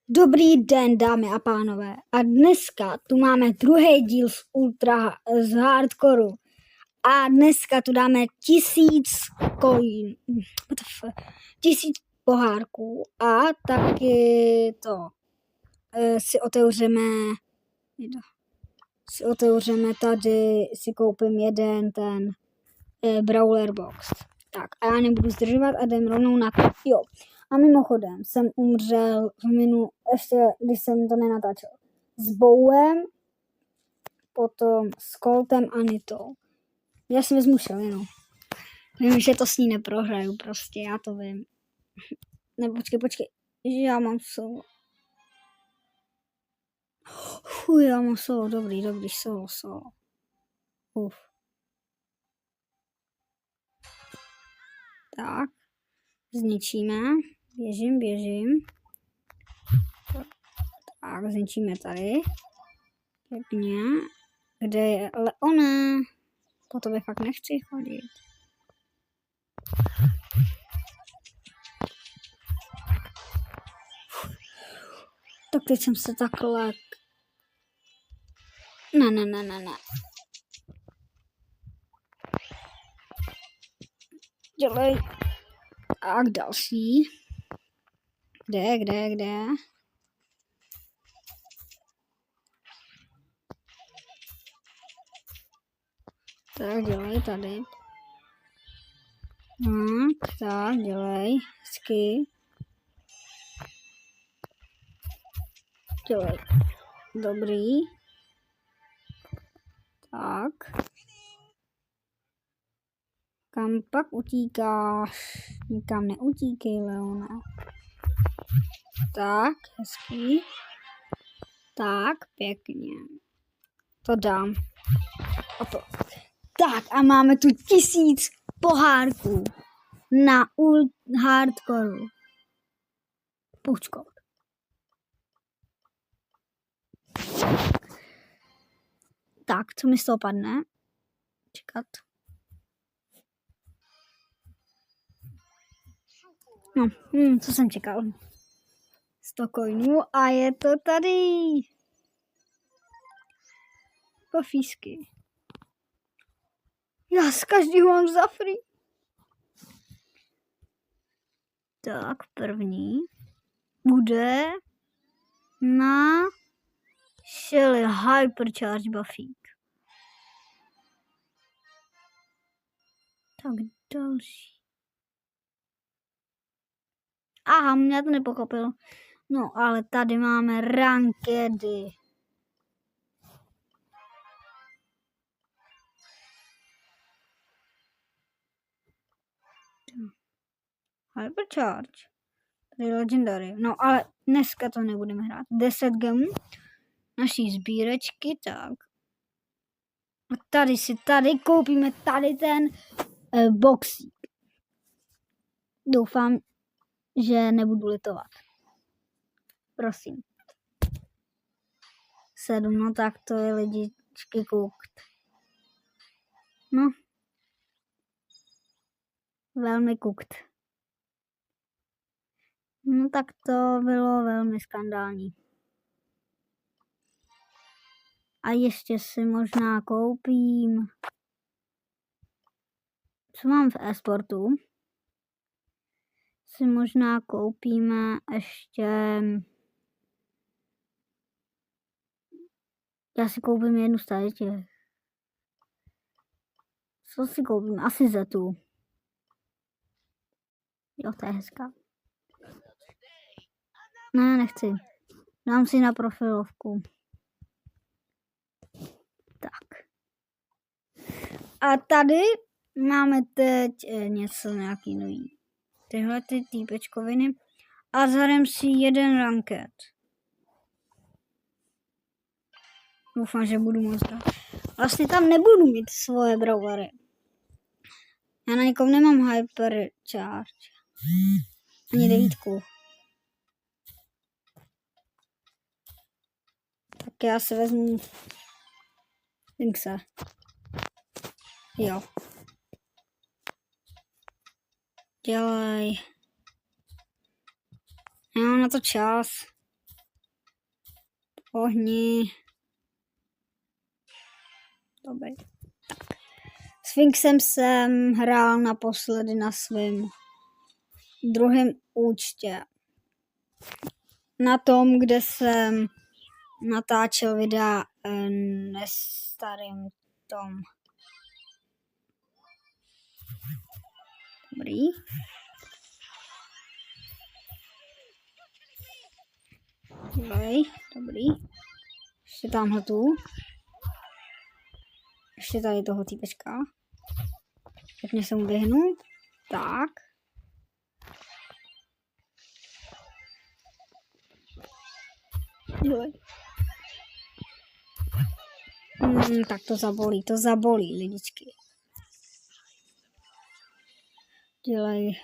Dobrý den, dámy a pánové. A dneska tu máme druhý díl z hardcoreu. A dneska tu dáme 1000 coin. 1000 pohárků. A taky to si otevřeme tady, si koupím jeden ten Brawler Box. Tak a já nebudu zdržovat a jdem rovnou na to. Jo. A mimochodem jsem umřel ještě když jsem to nenatáčel, s Bowem, potom s Coltem a Nitou. Já si vezmu Shellynu. Vím, že to s ní neprohraju prostě, já to vím. Ne, počkej, že já mám solo. Já mám solo, dobrý, solo. Tak, zničíme, běžím. Tak, zničíme tady. Pěkně. Kde je Leona? Po tobě fakt nechci chodit. Tak teď jsem se takhle... Ne. Dělej. Tak další. Kde? Tak dělej tady. Tak dělej. Hezky. Dělej. Dobrý. Tak. Kam pak utíkáš? Nikam neutíkej, Leona. Tak, hezký. Tak, pěkně. To dám. A to. Tak a máme tu 1000 pohárků na hardcoreu. Počkej. Tak, co mi z toho padne? Čekat. No, co jsem čekal? 100 coinů a je to tady. Pofísky. Já z každého mám za free. Tak, první bude na Shelly Hypercharge Buffík. Tak další. Aha, mě to nepochopil. No, ale tady máme rankedy. Hypercharge. Tady Legendary. No, ale dneska to nebudeme hrát. 10 gemů naší sbírečky, tak. A tady koupíme tady ten boxík. Doufám, že nebudu litovat. Prosím. 7, no tak to je lidičky koukt. No. Velmi kukt. No tak to bylo velmi skandální. A ještě si možná koupím. Co mám v e-sportu? Si možná koupíme ještě... Já si koupím jednu z těch. Co si koupím? Asi Zetu. Jo, to je hezká. Ne, nechci. Dám si na profilovku. Tak. A tady máme teď nějaký nový. Tyhle ty týpečkoviny. A zahrám si jeden ranket. Doufám, že budu moc dát. Vlastně tam nebudu mít svoje brawlery. Já na někom nemám hypercharge. Ani 9. Tak já si vezmu Linkse. Jo. Dělej. Já mám na to čas. ohni. Dobrý. Tak. Sphinxem jsem hrál naposledy na svém druhém účtě. Na tom, kde jsem natáčel videa nestarým tom. Dobrý. Dobrý. Ještě tamhle tu. Ještě tady toho týpečka. Pěkně se mu běhnu. Tak. Tak to zabolí, lidičky. Dělej.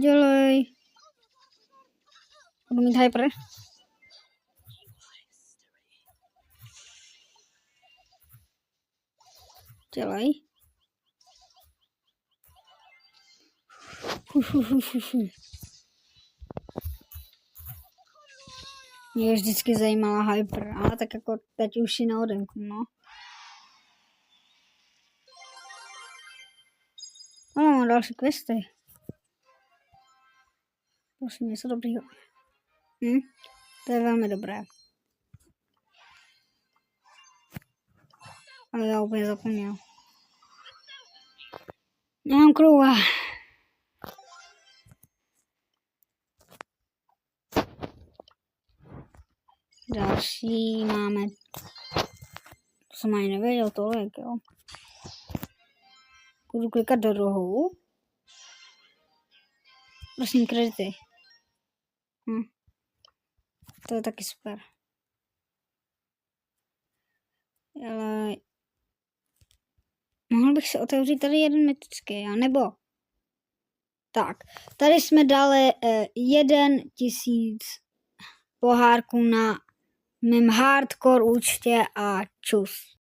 Dělej. Budu mít hyper. Dělej. Mě vždycky zajímala hyper, ale tak jako teď už ji na odemku, no. Ano, mám další questy. Prosím, něco dobrýho. To je velmi dobré. Ale já úplně zapomněl. Nemám krouha. Další máme. To jsem ani nevěděl tolik, jo. Budu klikat do rohu. Prosím, kredity. To je taky super. Ale mohl bych se otevřít tady jeden mytický, nebo tak, tady jsme dali 1000 pohárků na mém hardcore účtě a čus.